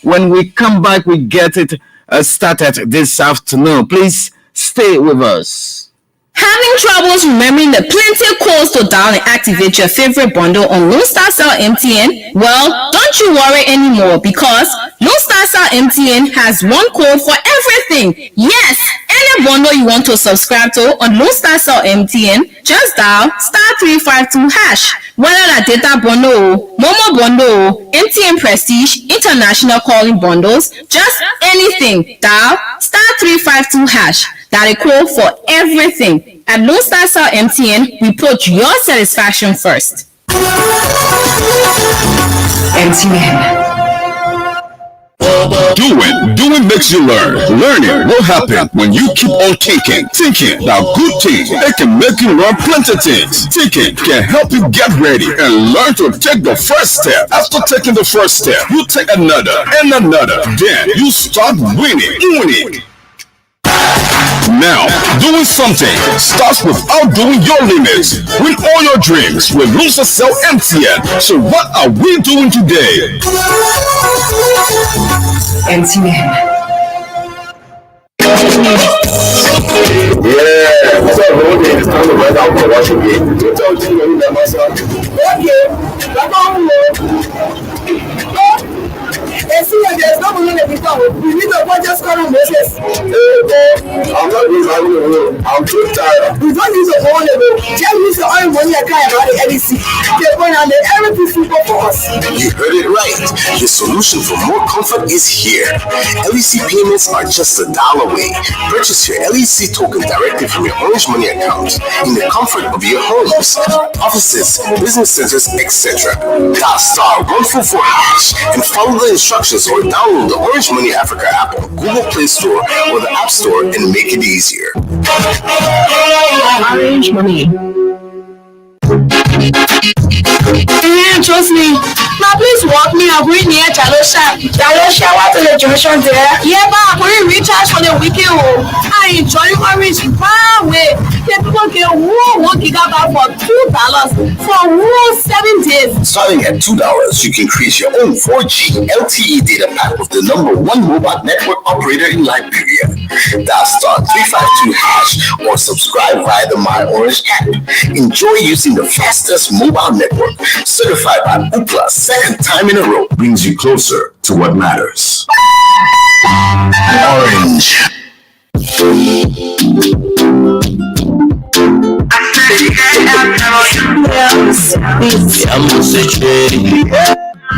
When we come back, we get it started this afternoon. Please stay with us. Having troubles remembering the plenty codes to dial and activate your favorite bundle on Lone Star Cell MTN? Well, don't you worry anymore because Lone Star Cell MTN has one code for everything. Yes, any bundle you want to subscribe to on Lone Star Cell MTN, just dial *352#. Whether that data bundle, Momo bundle, MTN Prestige, international calling bundles, just anything, dial *352#. Got a code for everything. At Lone Star Cell MTN, we put your satisfaction first. MTN. Doing makes you learn. Learning will happen when you keep on thinking. Thinking that good things, it can make you learn plenty things. Thinking can help you get ready and learn to take the first step. After taking the first step, you take another and another. Then you start winning. Now, doing something starts with outdoing your limits. Win all your dreams with Lone Star Cell MTN. So what are we doing today? MTN. Yeah, what's up, bro? It's time to run out for watching game. You tell Jimmy you that my son. Okay, come on, and see that there's no money in the town. We need a budget score on Moses. I'm not using my money. I'm too tired. We don't use the money. Just use the oil money I can't about the LEC. They're going on the everything simple for us. You heard it right. The solution for more comfort is here. LEC payments are just $1 away. Purchase your LEC token directly from your Orange Money account in the comfort of your homes, offices, business centers, etc. Dial *144# and follow the instructions or download the Orange Money Africa app on Google Play Store or the App Store and make it easier. Orange Money. Yeah, trust me. Now please walk me. I'm going near Jalosha. What is the junction there? Yeah, but I'm going to recharge for the weekend. I enjoy Orange far away. People get 1 gigabyte for $2 for 7 days. Starting at $2, you can create your own 4G LTE data pack with the #1 mobile network operator in Liberia. Dial *352# or subscribe via the My Orange app. Enjoy using the fastest mobile network, certified by Ookla, second time in a row, brings you closer to what matters. Orange.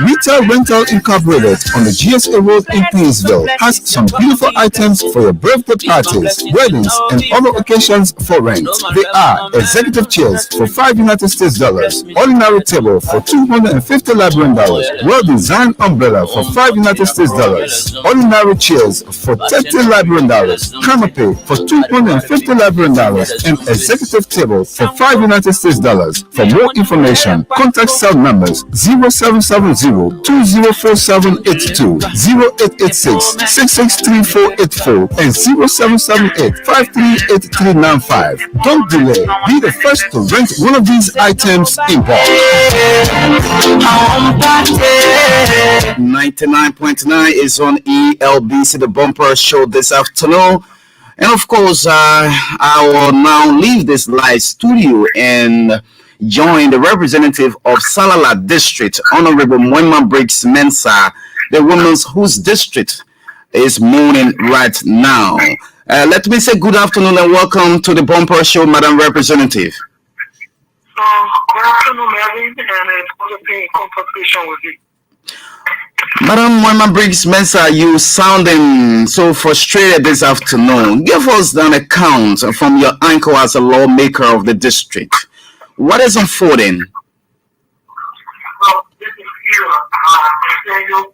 Retail Rental Incorporated on the GSA Road in Painesville has some beautiful items for your birthday parties, weddings, and other occasions for rent. They are executive chairs for $5 ordinary table for $250 well-designed umbrella for $5 ordinary chairs for $30 canopy for $250 and executive table for $5 For more information, contact cell numbers 0770-204782, 0886-663484, and 0778-538395. Don't delay. Be the first to rent one of these items in bulk. 99.9 is on ELBC, the Bumper Show this afternoon. And of course, I will now leave this live studio and join the representative of Salala District, Honorable Moima Briggs Mensah, the woman whose district is mourning right now. Let me say good afternoon and welcome to the Bumper Show, Madam Representative. Good afternoon, Melvin, and it's going to be in conversation with you. Madam Moima Briggs Mensah, you sounding so frustrated this afternoon. Give us an account from your anchor as a lawmaker of the district. What is unfolding? Well, this is here. It's terrible,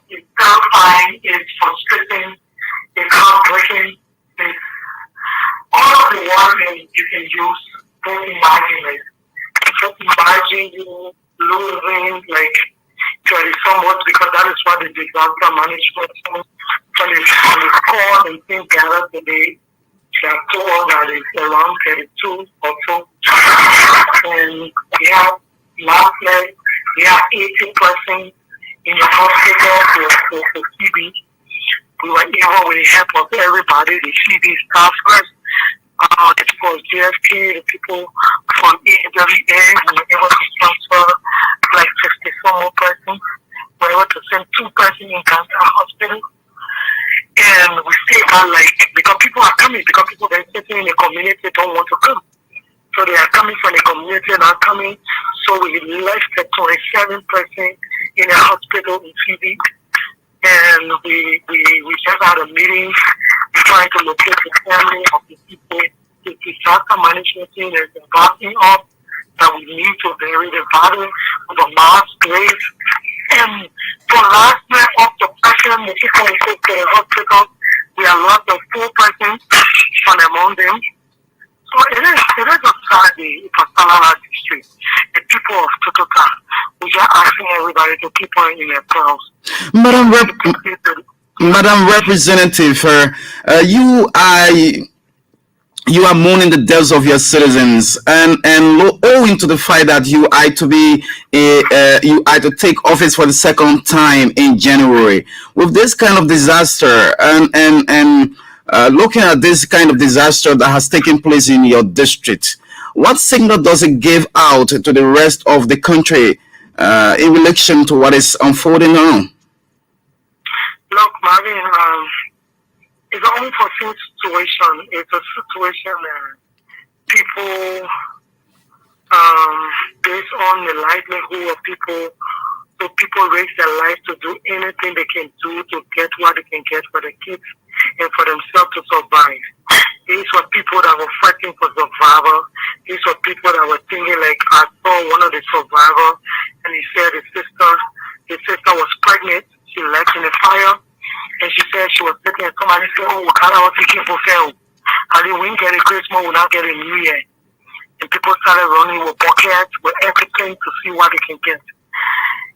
it's terrifying, it's frustrating, it's heartbreaking, it's all of the words you can use. Don't imagine it. Just imagine you losing like 30 somewhat, because that is what the disaster management when it's called and things gather today. They are told that it's around 32 or so. And we have last night, we have 80% in your hospital for TB. We were able, with the help of everybody, the CB staff first, the people of JFK, the people from AWA, we were able to transfer like 54 more persons. We were able to send 2 persons in cancer hospital. And we stay out like, because people are coming, because people that are sitting in the community don't want to come. So they are coming from the community and are coming. So we left the 27 person in the hospital in TB. And we just had a meeting trying to locate the family of the people. The disaster management team is involving us that we need to bury the body of a mass grave. And for last night of the person, the people who took to the hospital, we have lost the 4 persons from among them. So it is a sad day for Salalah District. The people of Totoka, we are asking everybody to keep on in their prayers. Madam Representative, you are mourning the deaths of your citizens, and owing to the fact that you are to take office for the second time in January, with this kind of disaster and looking at this kind of disaster that has taken place in your district, what signal does it give out to the rest of the country in relation to what is unfolding now? Look, Marvin, it's an unforeseen situation. It's a situation that people, based on the livelihood of people, so people raise their lives to do anything they can do to get what they can get for the kids and for themselves to survive. These were people that were fighting for survival. These were people that were thinking like, I saw one of the survivors and he said his sister was pregnant. She left in the fire, and she said she was sitting and somebody said, oh, Wakala was taking for sale. And we didn't get a Christmas, we'll not get a New Year. And people started running with buckets, with everything to see what they can get.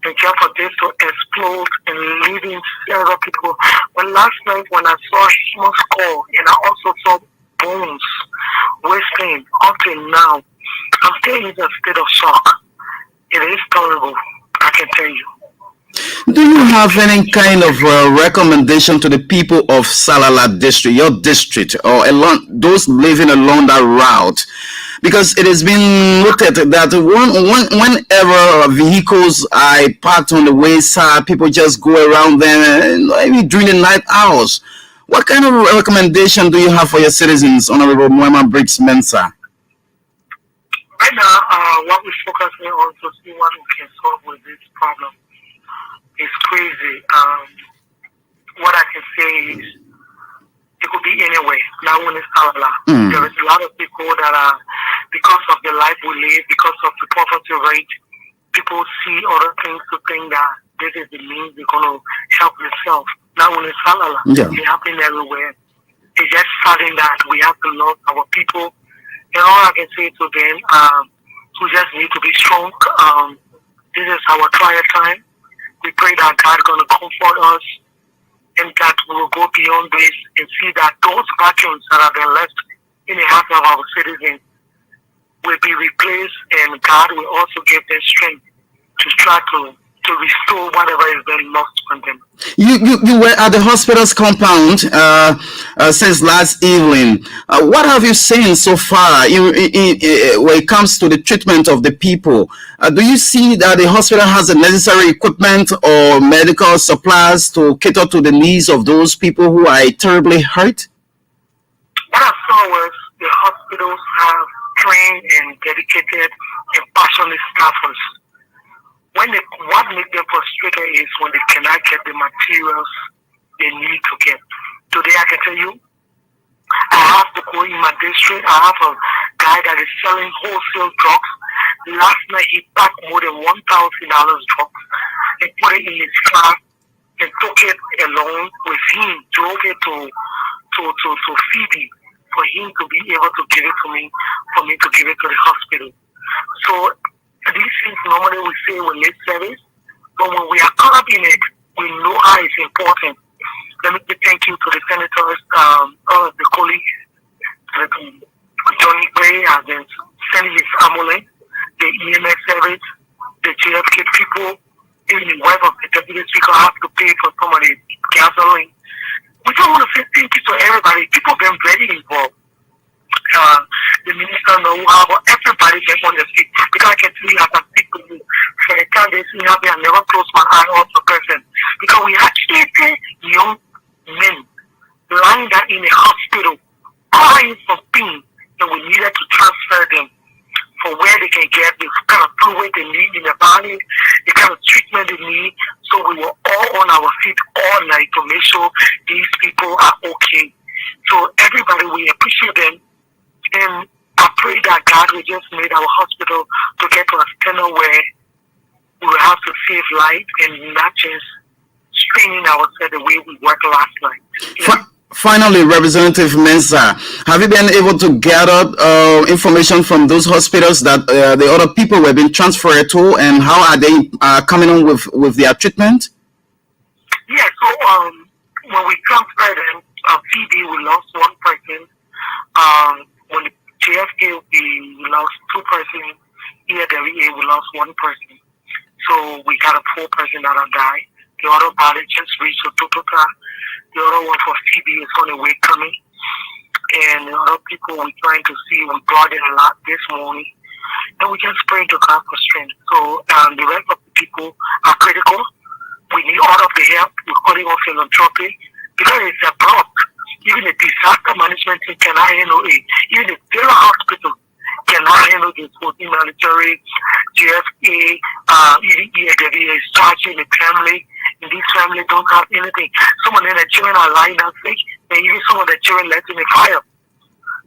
And just for this to explode and leaving several people. But last night when I saw a human skull and I also saw bones wasting until now, I'm still in a state of shock. It is terrible, I can tell you. Do you have any kind of recommendation to the people of Salalah district, your district, or those living along that route? Because it has been looked at that whenever vehicles are parked on the wayside, people just go around them, maybe during the night hours. What kind of recommendation do you have for your citizens, Honorable Moema Briggs Mensah? Right now, what we're focusing on to see what we can solve with this problem. It's crazy. What I can say is it could be anywhere. Now when it's Salalah, there is a lot of people that are, because of the life we live, because of the poverty rate, people see other things to think that this is the means they're going to help themselves. Now when it's Salalah, it's happening everywhere. It's just sudden that we have to love our people. And all I can say to them, we just need to be strong. This is our trial time. We pray that God is going to comfort us and that we will go beyond this and see that those vacuums that have been left in the hearts of our citizens will be replaced, and God will also give them strength to try to restore whatever has been lost from them. You were at the hospital's compound since last evening. What have you seen so far when it comes to the treatment of the people? Do you see that the hospital has the necessary equipment or medical supplies to cater to the needs of those people who are terribly hurt? What I saw was the hospitals have trained and dedicated and passionate staffers. What makes them frustrated is when they cannot get the materials they need to get. Today I can tell you, I have to go in my district. I have a guy that is selling wholesale drugs. Last night he packed more than $1,000 drugs and put it in his car and took it along with him, drove it to Phoebe for him to be able to give it to me, for me to give it to the hospital. So these things normally we say we need service, but when we are caught up in it, we know how it's important. Let me say thank you to the senators, the colleagues, Johnny Gray has been sending his ambulance, the EMS service, the JFK people. even the wife of the deputy speaker has to pay for some of the gasoline. We just want to say thank you to everybody. People been very involved. The minister know how everybody get on the seat. Because I can tell you, as I speak to you, for the time they see me, I never close my eye off the person. Because we had 80 young men lying there in a hospital, crying for pain, and we needed to transfer them for where they can get the kind of fluid they need in their body, the kind of treatment they need. So we were all on our feet all night to make sure these people are okay. So everybody, we appreciate them. And I pray that God will just make our hospital to get to a standard where we will have to save life and not just straining ourselves the way we worked last night. Finally, Representative Mensah, have you been able to gather information from those hospitals that the other people were being transferred to, and how are they coming on with their treatment? Yeah, so when we transferred them, TB, we lost one person. When the JFK, we lost 2 persons. Here, the VA, we lost 1 person. So we got a 4 person that have died. The other body just reached a total. The other one for TB is on the way coming. And the other people we're trying to see, we brought in a lot this morning. And we just pray to God for strength. So the rest of the people are critical. We need all of the help. We're calling on philanthropy because it's a block. Even the disaster management team cannot handle it. Even the Taylor Hospital cannot handle this with the military, JFA, even EAW is charging the family, and these families don't have anything. Some of them are children are lying down sick, and even some of the children left in the fire.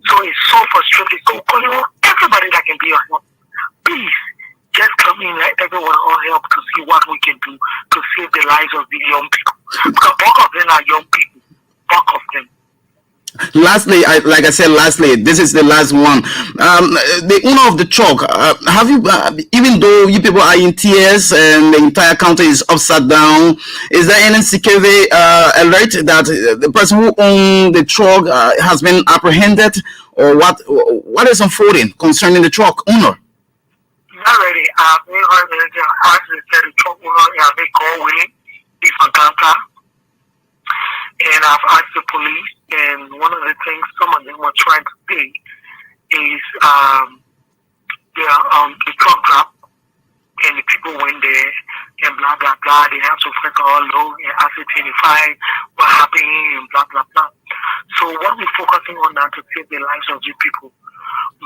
So it's so frustrating. So calling on everybody that can be a help. Please, just come in, let everyone all help to see what we can do to save the lives of the young people. Because bulk of them are young people. Bulk of them. Lastly, lastly, this is the last one. The owner of the truck, have you, even though you people are in tears and the entire county is upside down, is there any security alert that the person who owned the truck has been apprehended, or what is unfolding concerning the truck owner? Not really. We heard that actually said the truck owner they call Willie, he's from Ganta, and I've asked the police. And one of the things some of them were trying to say is the truck drop and the people went there and blah blah blah. They have to figure all low and ascertain what happened and blah blah blah. So what we're focusing on now to save the lives of the people.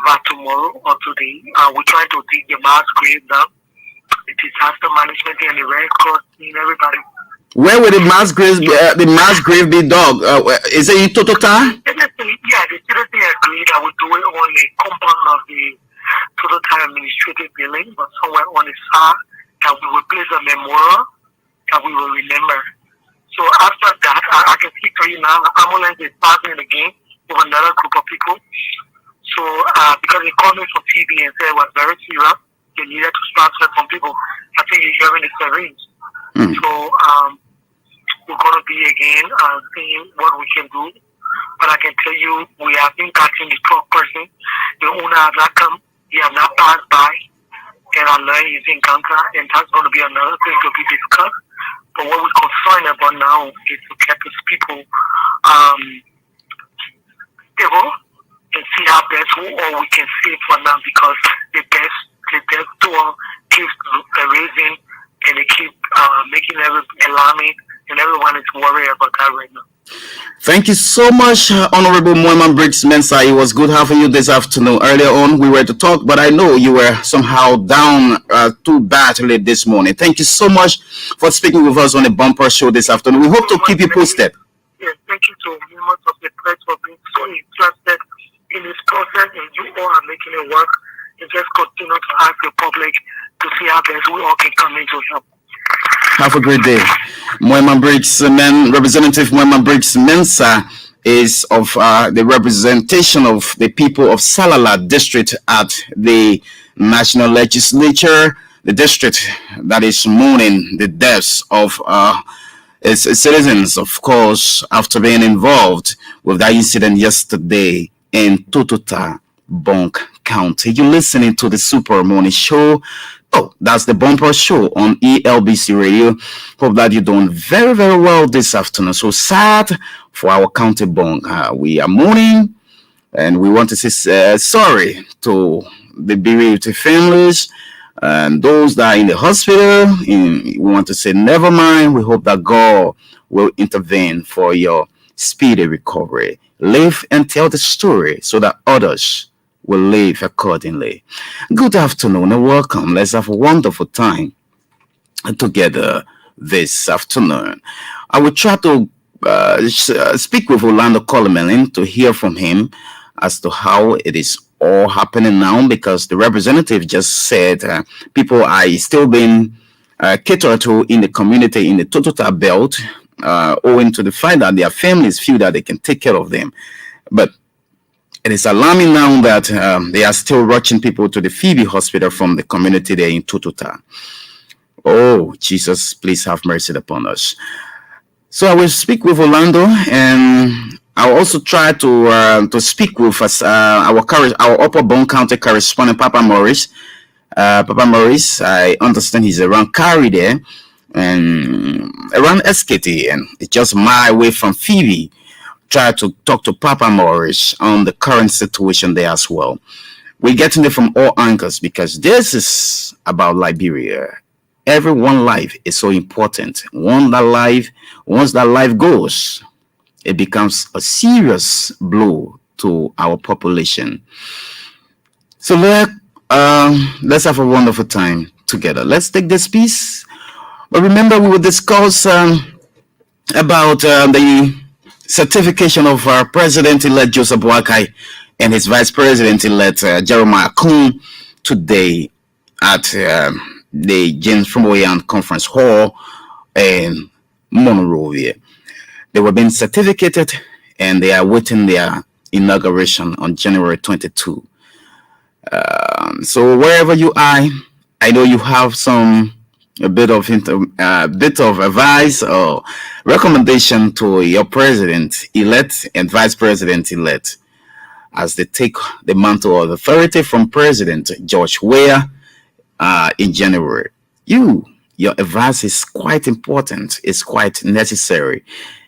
But tomorrow or today, we're trying to dig the mass grave down. The disaster management and the Red Cross and everybody. Where will the mass grave be dug? Is it in Totota? Yeah, the citizen agreed that we do it on the compound of the Totota administrative building, but somewhere on the side that we will place a memorial that we will remember. So after that, I can speak to you now. The ambulance is passing again with another group of people. So because they called me for TB and said it was very serious, they needed to transfer some people. I think you're hearing the sirens. So we're going to be again seeing what we can do. But I can tell you, we have been catching the truck person. The owner has not come. He has not passed by. And I learned he's in Ganta, and that's going to be another thing to be discussed. But what we're concerned about now is to get these people stable and see how best all we can save for now, because the death toll keeps raising. And they keep making alarming, and everyone is worried about that right now. Thank you so much, Honorable Moeman Briggs Mensah. It was good having you this afternoon. Earlier on, we were to talk, but I know you were somehow down too badly this morning. Thank you so much for speaking with us on the Bumper Show this afternoon. We hope to keep you posted. Yes, thank you to members of the press for being so interested in this process, and you all are making it work. And just continue to ask the public to see how best we all can come in to help. Have a great day. Representative Moeman Briggs Mensah is of the representation of the people of Salala district at the National Legislature, the district that is mourning the deaths of its citizens, of course, after being involved with that incident yesterday in Totota, Bonk County. You're listening to the Super Morning Show. Oh, that's the bumper show on ELBC Radio. Hope that you're doing very, very well this afternoon. So sad for our county bong. We are mourning and we want to say sorry to the bereaved families and those that are in the hospital. We want to say never mind. We hope that God will intervene for your speedy recovery. Live and tell the story so that others will live accordingly. Good afternoon and welcome. Let's have a wonderful time together this afternoon. I will try to speak with Orlando Coleman to hear from him as to how it is all happening now, because the representative just said people are still being catered to in the community in the Totota belt, owing to the fact that their families feel that they can take care of them. But it is alarming now that they are still rushing people to the Phoebe Hospital from the community there in Tututa. Oh, Jesus, please have mercy upon us. So I will speak with Orlando, and I'll also try to speak with us, our Upper Bone County correspondent, Papa Morris. Papa Morris, I understand he's around Kari there, and around SKT, and it's just my way from Phoebe. Try to talk to Papa Morris on the current situation there as well. We're getting it from all angles because this is about Liberia. Every one life is so important. Once that life goes, it becomes a serious blow to our population. So let's have a wonderful time together. Let's take this piece. But remember, we will discuss about the certification of our President-elect Joseph Boakai and his Vice President-elect Jeremiah Kuhn today at the James Flamboyant Conference Hall in Monrovia. They were being certificated and they are waiting their inauguration on January 22. So wherever you are, I know you have a bit of advice or recommendation to your president-elect and vice president-elect as they take the mantle of authority from President George Weah in January. Your advice is quite important. It's quite necessary.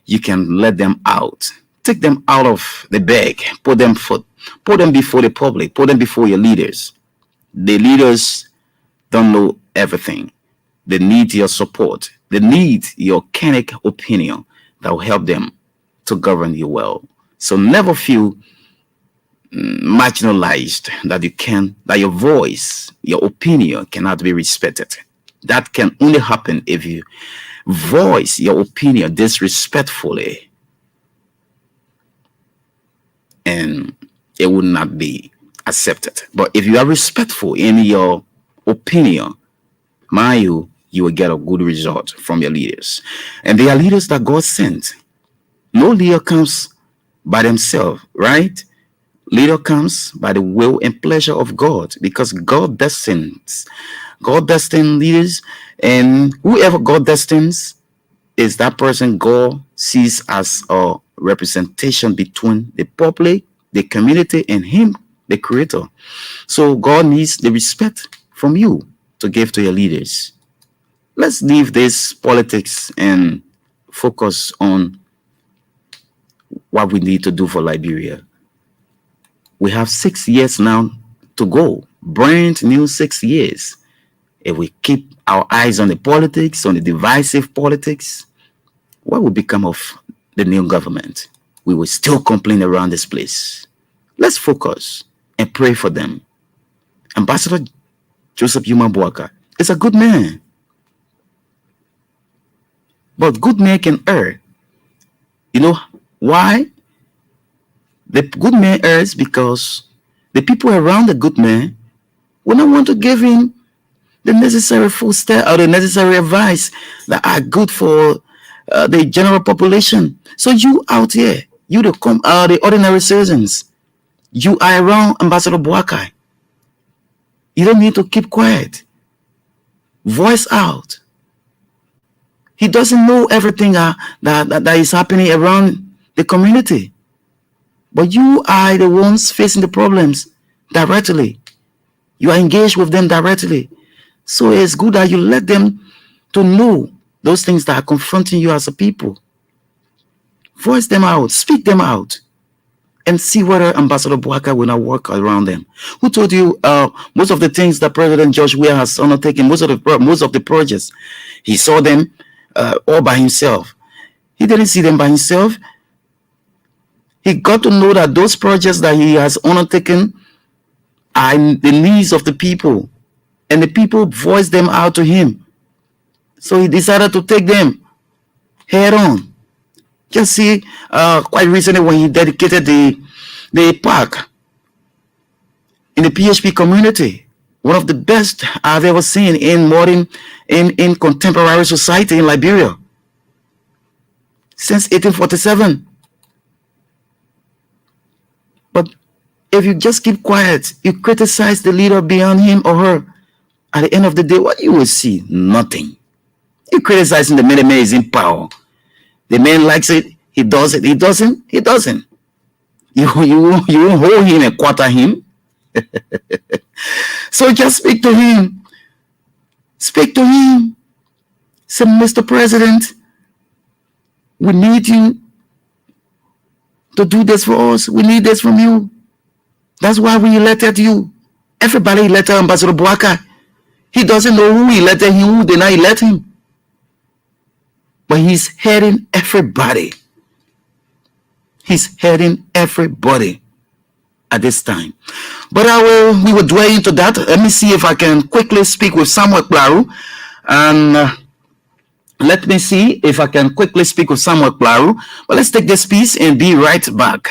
You can let them out. Take them out of the bag. Put them before the public. Put them before your leaders. The leaders don't know everything. They need your support. They need your candid opinion that will help them to govern you well. So never feel marginalized that your voice, your opinion cannot be respected. That can only happen if you voice your opinion disrespectfully, and it would not be accepted. But if you are respectful in your opinion, you will get a good result from your leaders. And they are leaders that God sent. No leader comes by themselves, right? Leader comes by the will and pleasure of God, because God destines leaders, and whoever God destines is that person God sees as a representation between the public, the community, and Him, the Creator. So God needs the respect from you to give to your leaders. Let's leave this politics and focus on what we need to do for Liberia. We have 6 years now to go, brand new 6 years. If we keep our eyes on the politics, on the divisive politics, what will become of the new government? We will still complain around this place. Let's focus and pray for them. Ambassador Joseph Yuma Boakai is a good man. But good man can err. You know why? The good man errs because the people around the good man will not want to give him the necessary footstep or the necessary advice that are good for the general population. So you out here, the ordinary citizens, you are around Ambassador Boakai. You don't need to keep quiet. Voice out. He doesn't know everything that is happening around the community. But you are the ones facing the problems directly. You are engaged with them directly. So it's good that you let them to know those things that are confronting you as a people. Voice them out, speak them out, and see whether Ambassador Bouaka will not work around them. Who told you most of the things that President George Weah has undertaken, most of the projects, he saw them all by himself. He didn't see them by himself. He got to know that those projects that he has undertaken are in the needs of the people, and the people voiced them out to him. So he decided to take them head on. Just see, quite recently when he dedicated the park in the PHP community, one of the best I've ever seen in modern, in contemporary society in Liberia since 1847. But if you just keep quiet, you criticize the leader beyond him or her, at the end of the day, what you will see? Nothing. You criticizing the man is in power. The man likes it, he does it. He doesn't, he doesn't. You won't hold him and quarter him. So just speak to him. Speak to him. Say, Mr. President, we need you to do this for us. We need this from you. That's why we elected you. Everybody elected Ambassador Bouaka. He doesn't know who elected him, who did not elect him. But he's heading everybody. He's heading everybody at this time. But we will dwell into that. Let me see if I can quickly speak with Samuel Klaru. And let me see if I can quickly speak with Samuel Klaru. But let's take this piece and be right back.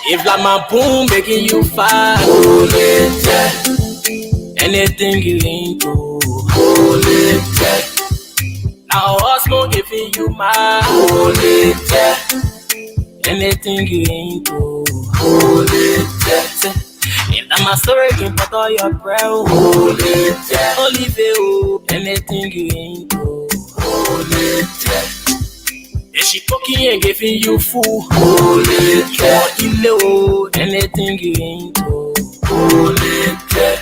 If like my boom making you fire, hold it tight. Anything you into, hold it tight. Now what's more giving you my, hold it tight. Anything you into, hold it tight. If that my story can put all your prayer, hold it tight. Olive, anything you into, hold it tight. If she talking and giving you food, hold it tight. Anything you into, hold it tight.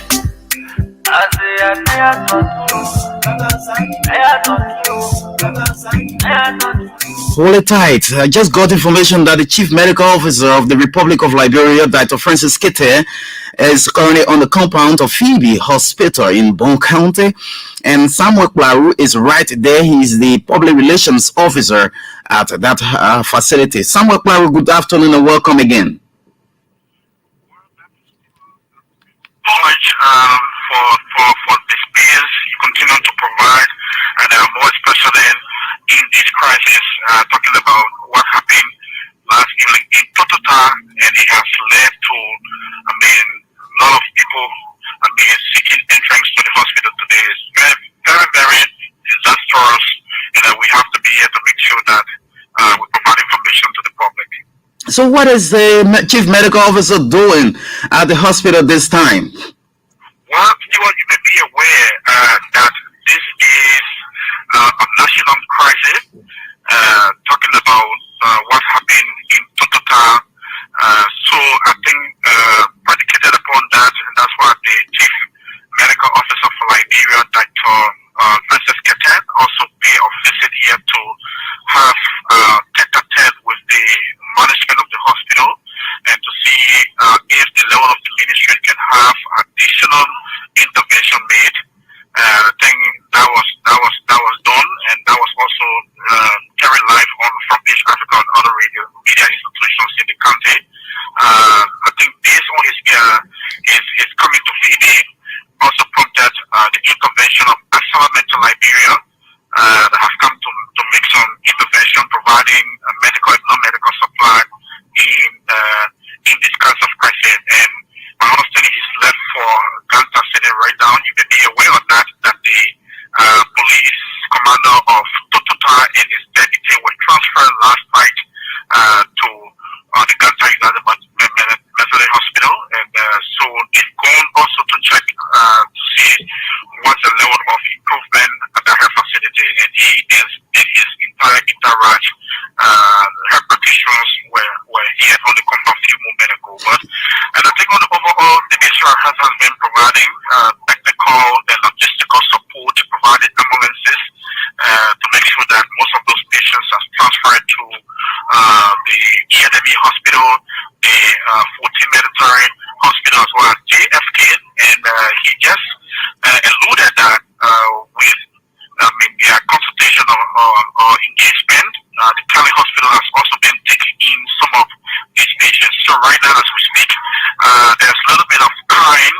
Hold it tight. I just got information that the Chief Medical Officer of the Republic of Liberia, Dr. Francis Kete, is currently on the compound of Phoebe Hospital in Bon County. And Samuel Klaru is right there. He is the Public Relations Officer at that facility. Samuel Klaru, good afternoon and welcome again. For the space you continue to provide, and more especially in this crisis, talking about what happened last evening in Totota, and it has led to, a lot of people, seeking entrance to the hospital today. It's very, very, very disastrous, and we have to be here to make sure that we provide information to the public. So what is the Chief Medical Officer doing at the hospital this time? Well, you may be aware that this is a national crisis, talking about what happened in Totota. So I think predicated upon that, and that's why the Chief Medical Officer for Liberia, Dr. Francis Kete, also pay a visit here to have tete-a-tete with the management of the hospital and to see if the level of the ministry can have additional intervention made. I think that was done, and that was also carried live on from East Africa and other media institutions in the country. I think this one is coming to Phoebe, also prompted the intervention of Asylum Liberia that have come to make some intervention, providing medical and non-medical supply in this kind of crisis. And my understanding is left for Ganta City right down. You may be aware of that the police commander of Totota and his deputy were transferred last night to the Ganta United Methodist Hospital, and so they've gone also to check to see what's the level of improvement at the health Health has been providing technical and logistical support, provided ambulances to make sure that most of those patients are transferred to the ENME hospital, the 14 military hospital, as well as JFK. And he just alluded that with their consultation or engagement, the Cali hospital has also been taking in some of these patients. So right now, as we speak, there's a little bit of time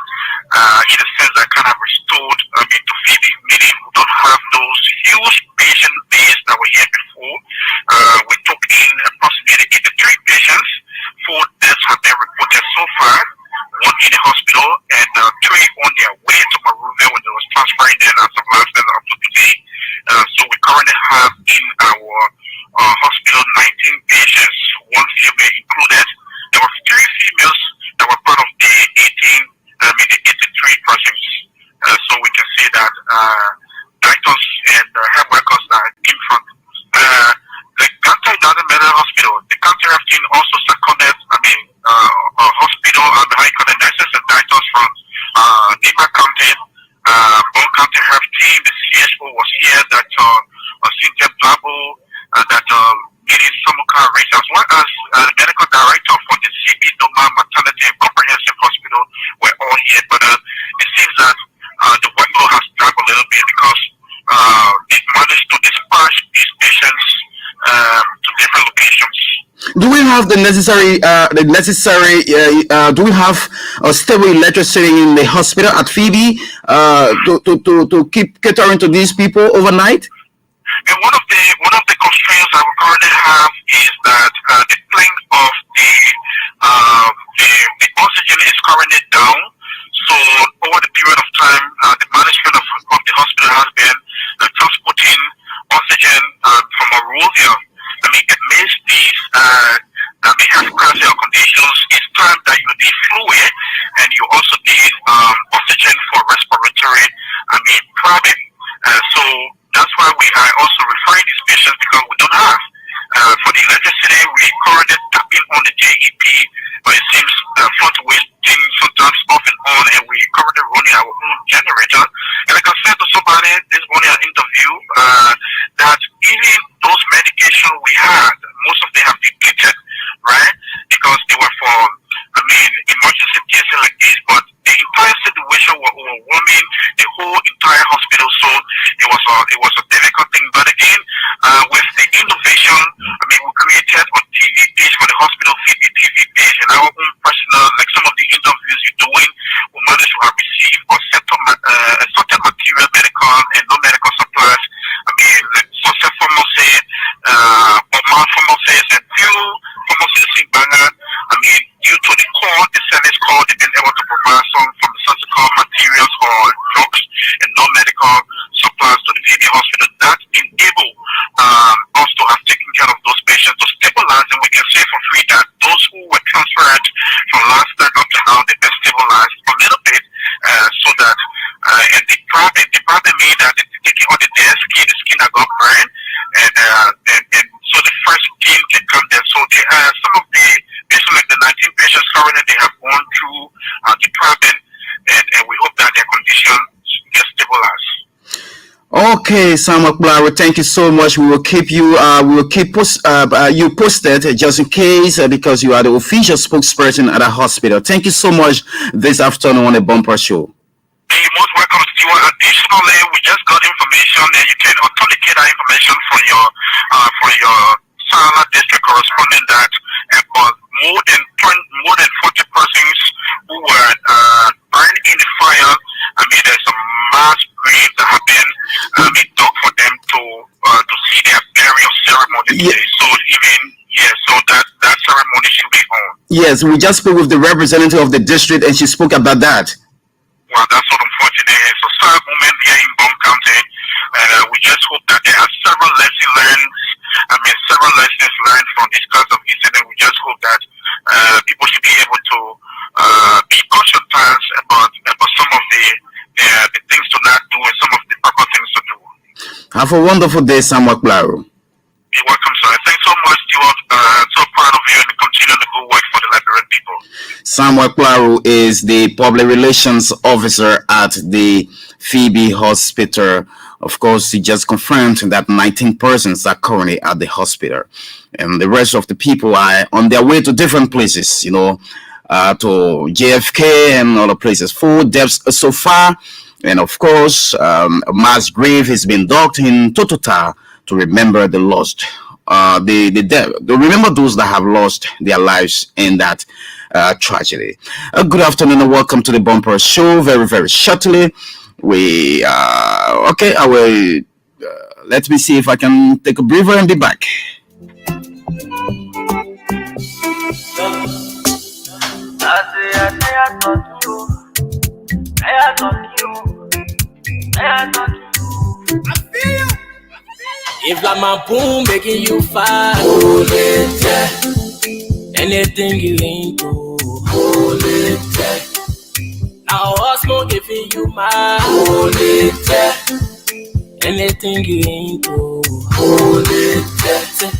in a sense that kind of restored to Phoebe, meaning we don't have those huge patient base that were here before. We took in approximately 83 patients. 4 deaths have been reported so far, 1 in the hospital and 3 on their way to Monrovia when they was transferring them as of last night up to today. So we currently have in our hospital 19 patients, 1 female included. There were 3 females that were part of the 83 persons. So we can see that doctors and health workers are in front. The Canton United Mental Hospital, the county health team also seconded, hospital and the high county nurses and doctors from Nima County, Bone County Health Team. The CHO was here, Dr. Cynthia Blabo, Dr. Mini Samuka Rich, as well as the medical director for the CB Doma Maternity and Comprehensive Hospital were all here. But it seems that the workload has dragged a little bit because they've managed to dispatch these patients to different locations. Do we have the necessary, do we have a stable electricity in the hospital at Phoebe to keep catering to these people overnight? And one of the constraints that we currently have is that the length of the oxygen is currently down. So over the period of time, the management of the hospital has been transporting oxygen from Monrovia. Amidst these health crisis conditions, it's time that you need fluid and you also need oxygen for respiratory problem. So that's why we are also referring these patients because we don't have. For the electricity, we currently tapping on the JEP, but it seems fluctuating sometimes off and on, and we currently running our own generator. And like I said to somebody this morning in an interview, that even those medications we had, most of them have depleted, right? Because they were for, emergency cases like this, but the entire situation was overwhelming the whole entire hospital. So it was a difficult thing. But again, with the innovation, we created a TV page for the hospital, TV page, and our own personal, like some of the interviews you're doing, we managed to have received certain material, medical and non-medical supplies. Like social pharmacy, pharmacies, and few pharmacies in Ghana. Due to the service call, they've been able to provide some pharmaceutical materials or drugs and non-medical supplies to the VB hospital that enable us to have taken care of those patients to stabilize, and we can say for free that those who were transferred from last night up to now, they've been stabilized a little bit, so that and the problem means that it's taking on the dead skin, the skin that got burned, and so the first skin can come there. So they some of the patients, like the 19 patients currently, they have gone through the problem, and we hope that their condition gets stabilized. Okay, Samuel Blair, thank you so much. We will keep you you posted just in case because you are the official spokesperson at the hospital. Thank you so much this afternoon on the Bumper Show. You're most welcome, Stewart. Additionally, we just got information that you can authenticate that information from your Sala district correspondent that about more than 40 persons who were burned in the fire. There's a mass grave that have been dug for them to see their burial ceremony today. So so that ceremony should be on. Yes, we just spoke with the representative of the district, and she spoke about that. Well, that's so unfortunate. It's a sad moment here in Bone County. We just hope that there are several lessons learned from this kind of incident. We just hope that people should be able to be conscious about some of the things to not do and some of the proper things to do. Have a wonderful day, Samuel Claro. You're welcome, sir. Thanks so much, Stuart. So proud of you and continue the good work for the Liberian people. Samuel Claro is the public relations officer at the Phoebe Hospital. Of course, he just confirmed that 19 persons are currently at the hospital, and the rest of the people are on their way to different places, to JFK and other places. 4 deaths so far, and of course, a mass grave has been dug in Totota to remember the lost, the dead, to remember those that have lost their lives in that tragedy. Good afternoon and welcome to the Bumper Show. Very, very shortly, we okay. I will. Let me see if I can take a breather and be back. If like my boom making you fine, hold it tight. Anything you into, hold it tight. Now Osmo giving you my hold it tight. Anything you into, hold it tight.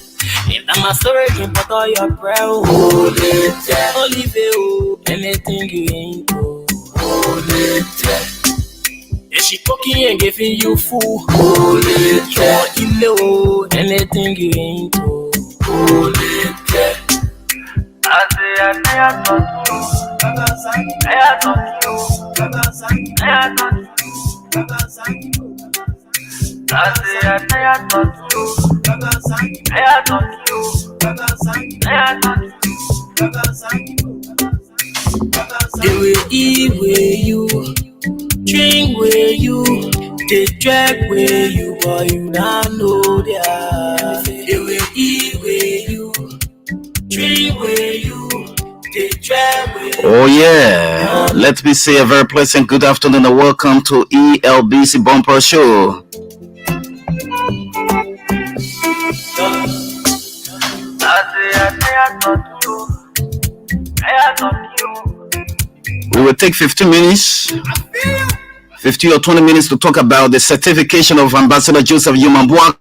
If that my story can put all your prayer, hold it tight. Olive, anything you into, hold it tight. If she cooking and giving you food, hold it tight. You know anything you into, hold it tight. I talk to you. The way eat with you, drink with you, they drag with you, but you not know that. The way eat with you, drink with you, they drag with you. Oh yeah, let me say a very pleasant good afternoon and welcome to ELBC Bumper Show. We will take 15 minutes, 50 or 20 minutes to talk about the certification of Ambassador Joseph Yumambwa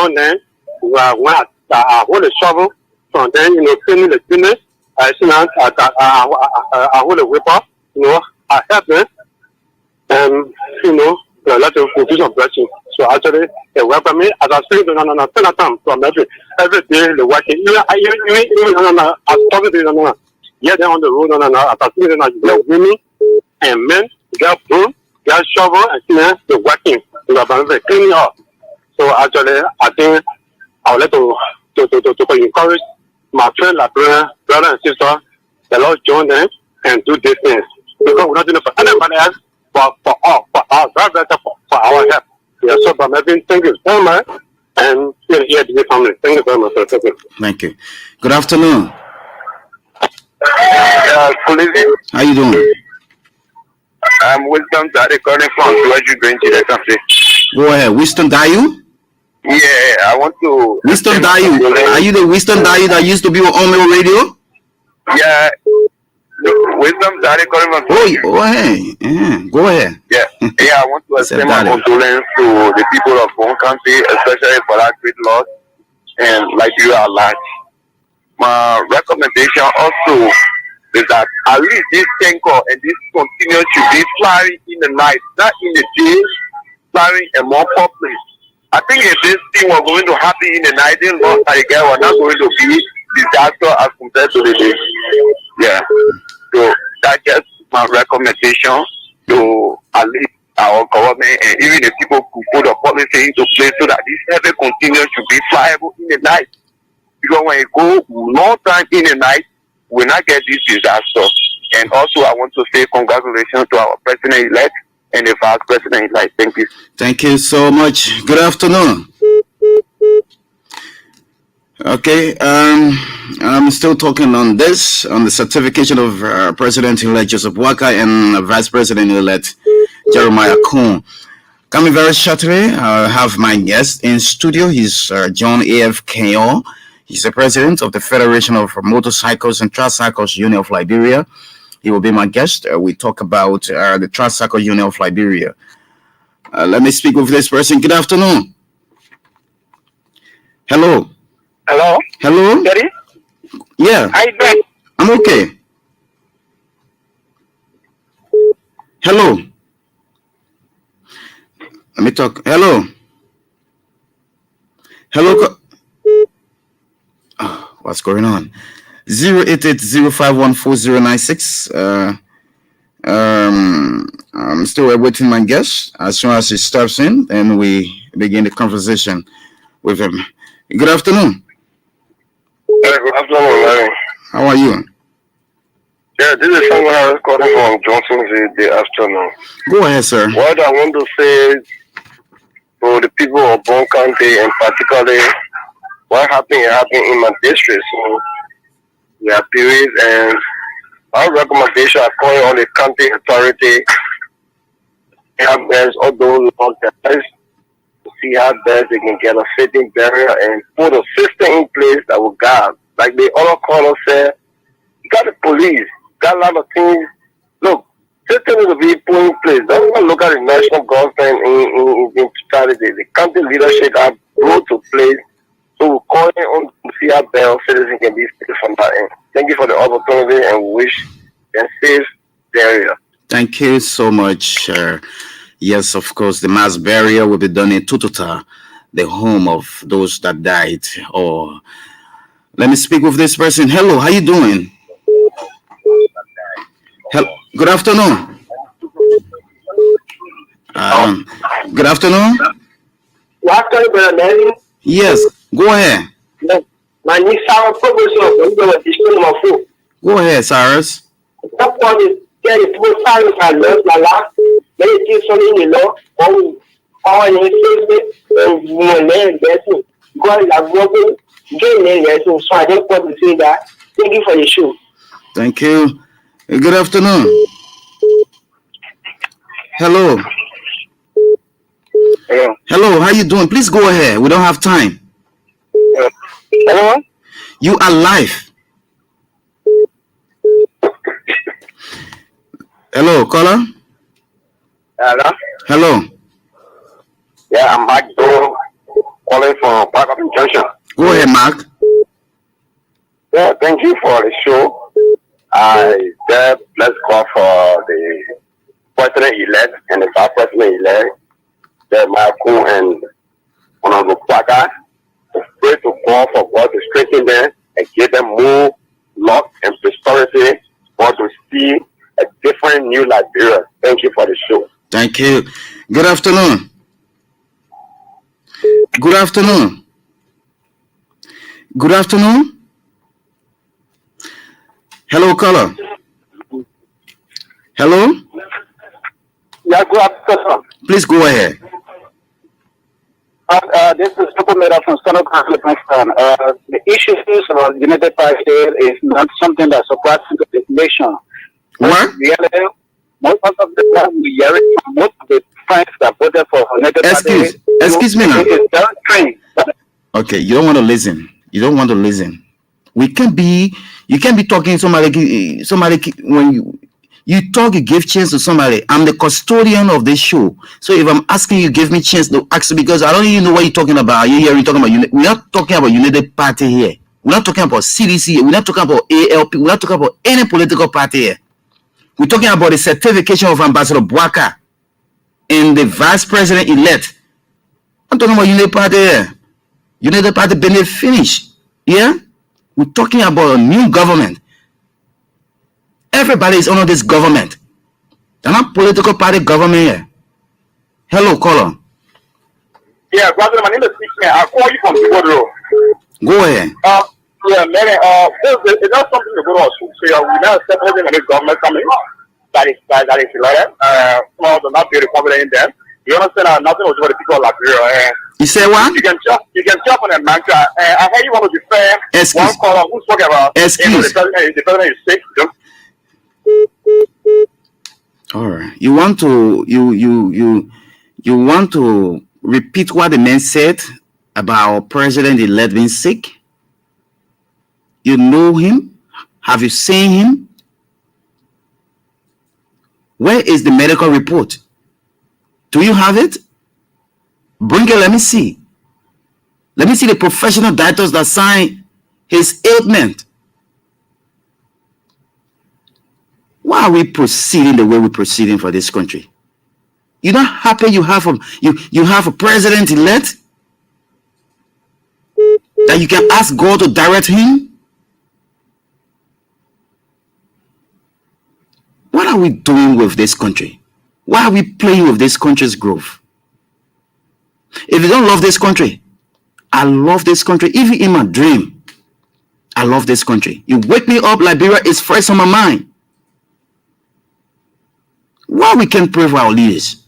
join them. When I hold a shovel, from then, cleaning the cleaners, I hold a whipper, I help them, and, a lot of confusion blessing. So actually, they welcome me as I say, no, time from every day, the working. I'm talking to you, yeah, they're on the road, as I say, they're women and men, they're broom, they're shovel, and they're working. They're cleaning up. So actually, I think I would like to encourage my friend, like brother and sister, the Lord join them and do these things. Because we're not doing it for anybody else, but for our better for our help. Yeah, so but maybe thank you very much. And here to be family. Thank you very much. Thank you. Good afternoon. How you doing? I'm Wisdom Daddy calling from Georgia going to the country. Go ahead. Wisdom Dayu? Yeah, I want to. Wisdom Dayu. Are you the Wisdom Dayu that used to be on Omeo Radio? Yeah. Wisdom Daddy calling from. Oh, hey. Yeah. Go ahead. Yeah. I want to extend my condolence to the people of one country, especially for that great loss and Liberia at large. My recommendation also is that at least this tanker and this container should be flying in the night, not in the day, flying a more public. I think if this thing was going to happen in the night, then lost again, we're not going to be disaster as compared to the day. Yeah. So that's just my recommendation to at least our government and even the people who put a policy into place so that this heavy container should be flyable in the night. Because when you go long time in the night, we will not get this disaster. And also, I want to say congratulations to our president-elect and the vice president-elect. Thank you. Thank you so much. Good afternoon. Okay, I'm still talking on this, on the certification of President-elect Joseph Boakai and Vice President-elect Jeremiah Kuhn. Coming very shortly, I have my guest in studio. He's John A.F. Kenyo. He's the president of the Federation of Motorcycles and Tricycles Union of Liberia. He will be my guest. We talk about the Tricycle Union of Liberia. Let me speak with this person. Good afternoon. Hello. Hello. Hello. Daddy? Yeah. How you doing? I'm okay. Hello. Let me talk. Hello. Hello. What's going on? 08805140096. I'm still awaiting my guest. As soon as he steps in, then we begin the conversation with him. Good afternoon. Good afternoon, Larry. How are you? Yeah, this is someone I was calling from Johnson the afternoon. Go ahead, sir. What I want to say for the people of Bon County and particularly what happened in my district. So we are period and our recommendation are calling on the county authority have best all those long guys to see how best they can get a fitting barrier and put a system in place that will guard. Like the other caller said, you got the police, got a lot of things. Look, system is to be put in place. Don't even look at the national government in strategy. The county leadership are brought to place. So we're calling on to see how best citizens can be safe from that end. Thank you for the opportunity and wish and save the area. Thank you so much. Yes, of course, the mass burial will be done in Tututa, the home of those that died. Or let me speak with this person. Hello, how you doing? Good afternoon. Good afternoon. Good afternoon, Brother Mary. Yes, go ahead. My name is Sarah Provost. Go ahead, Cyrus. That one is getting full silence and love my life. Many things from in the law, all in his and man, guessing. God is working, getting guessing. So I just want to say that. Thank you for the show. Thank you. Good afternoon. Hello. Hello. Hello, how you doing? Please go ahead. We don't have time. Hello. You are live. Hello, caller. Hello. Hello. Yeah, I'm back door calling from show. Let's go for the president-elect and the vice president-elect, Michael and Honorable Kwaka, to pray to God for God to strengthen them and give them more luck and prosperity, or to see a different new Liberia. Thank you for the show. Thank you. Good afternoon. Good afternoon. Good afternoon. Hello, caller. Hello. Yeah, good afternoon. Please go ahead. This is Supermeta from Stone Council, Princeton. The issues of the United Party is not something that surprises the nation. What? Most of the time we hear it from most of the friends that voted for United Party. Excuse me now. It's very strange. Okay, you don't want to listen. You don't want to listen. You can't be talking somebody when you talk, you give chance to somebody. I'm the custodian of this show. So if I'm asking you, give me chance to ask, because I don't even know what you're talking about. Are you hearing talking about we're not talking about United Party here. We're not talking about CDC here. We're not talking about ALP. We're not talking about any political party here. We're talking about the certification of Ambassador Bwaka and the vice president-elect. I'm talking about United Party here. United Party been finished. Yeah? We're talking about a new government. Everybody is under this government. They're not political party government here. Hello, caller. Yeah, brother, my name is Steve. I'll call you from Kibodo. Go ahead. Yeah, man, it's not something to go on. So we now accept everything in this government coming. That is elected. Some of them not very confident in them. You understand? Nothing was for the people of Liberia. You say what? You can jump on a mantra. I heard you want to defend one caller who's talking about the president is sick. All right. You want to repeat what the man said about President-elect being sick? You know him? Have you seen him? Where is the medical report? Do you have it? Bring it, let me see. Let me see the professional doctors that sign his ailment. Why are we proceeding the way we're proceeding for this country? You're not happy you have a president-elect that you can ask God to direct him? What are we doing with this country? Why are we playing with this country's growth? If you don't love this country, I love this country. Even in my dream, I love this country. You wake me up, Liberia is first on my mind. Why we can't pray for our leaders?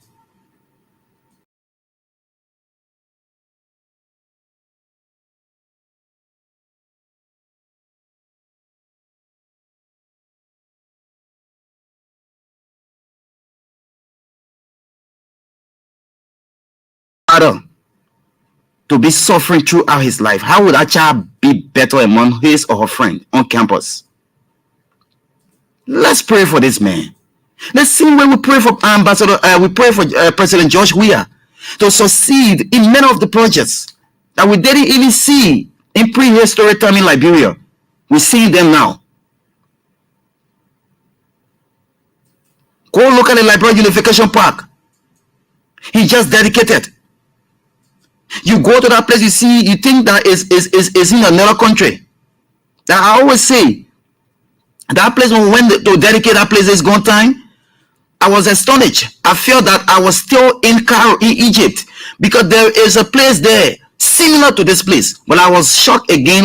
To be suffering throughout his life, how would that child be better among his or her friend on campus? Let's pray for this man. Let's see when we pray for President George Weah to succeed in many of the projects that we didn't even see in prehistoric time in Liberia. We're seeing them now. Go look at the Liberia Unification Park. He just dedicated. You go to that place, you think that is in another country. That I always say, that place when we went to dedicate that place this gone time, I was astonished. I felt that I was still in Cairo, in Egypt, because there is a place there similar to this place. But I was shocked again